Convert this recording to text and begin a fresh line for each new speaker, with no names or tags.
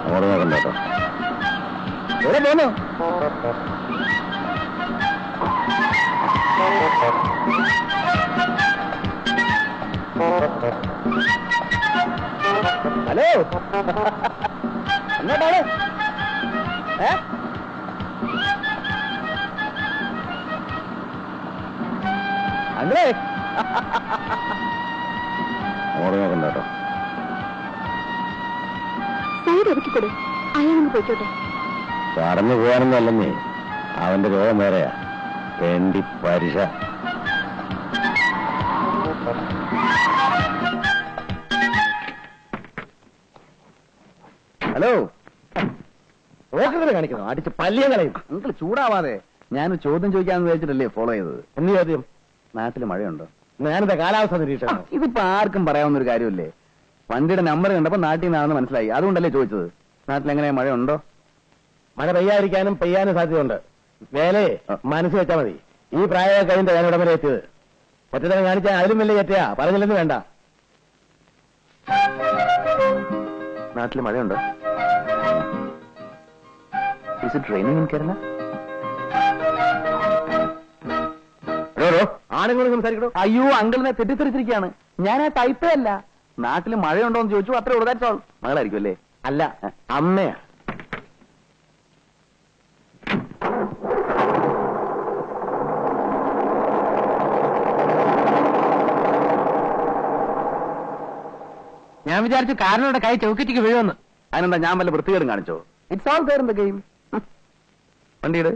അങ്ങോട്ട് നോക്കണ്ട കേട്ടോ. എവിടെ പോന്നു? ഹലോ, എങ്ങോട്ടാണ്? അങ്ങനെ അങ്ങോട്ട് നോക്കണ്ട കേട്ടോ.
സൈഡ് ഒതുക്കിക്കൊടു, അയാളങ്ങ് പോയിക്കോട്ടെ.
പറഞ്ഞു പോകാനൊന്നും അല്ലെന്നേ, അവന്റെ രോഗം വേറെയാ. വേണ്ടി പരിശ. ഹലോ, റോക്കറിനെ കാണിക്കുന്നു, അടിച്ച് പല്ലിയെ കളയും. നിങ്ങൾ ചൂടാവാതെ. ഞാൻ ചോദ്യം ചോദിക്കാന്ന് വിചാരിച്ചിട്ടല്ലേ ഫോളോ ചെയ്തത്. എന്ത് ചോദ്യം? നാട്ടിൽ മഴയുണ്ടോ? ഞാനെന്താ കാലാവസ്ഥ നിരീക്ഷണം? ഇതിപ്പോ ആർക്കും പറയാവുന്ന ഒരു കാര്യമല്ലേ. വണ്ടിയുടെ നമ്പർ കണ്ടപ്പോ നാട്ടിൽ നിന്നാണെന്ന് മനസ്സിലായി, അതുകൊണ്ടല്ലേ ചോദിച്ചത്. നാട്ടിലെങ്ങനെയാ, മഴയുണ്ടോ? മഴ പെയ്യാതിരിക്കാനും പെയ്യാനും സാധ്യതയുണ്ട്. വേലേ മനസ്സ് വെച്ചാൽ മതി. ഈ പ്രായമൊക്കെ കഴിഞ്ഞിട്ട് ഞാൻ ഇടം വരെ എത്തിയത്. ഒറ്റത്തരം കാണിച്ചാൽ അതിലും വലിയ ഏറ്റയാ. പറഞ്ഞില്ലെന്ന് വേണ്ട. നാട്ടിൽ മഴയുണ്ടോ? Is it raining in Kerala? ആണുങ്ങൾ സംസാരിക്കണോ? അയ്യോ, അങ്കിളിനെ തെറ്റിദ്ധരിച്ചിരിക്കുകയാണ്. ഞാൻ ആ ടൈപ്പേ അല്ല. നാട്ടിൽ മഴയുണ്ടോ എന്ന് ചോദിച്ചു, അത്രേ ഉള്ളൂ. That's all. മകളായിരിക്കും അല്ലേ? അല്ല, അമ്മയാ. ഞാൻ വിചാരിച്ചു കാരനോടെ കൈ ചൗക്കറ്റിക്ക് വീഴുമെന്ന്. അതിനെന്താ, ഞാൻ വല്ല വൃത്തികേടും കാണിച്ചോ? It's all there in the game. വണ്ടിയുടെ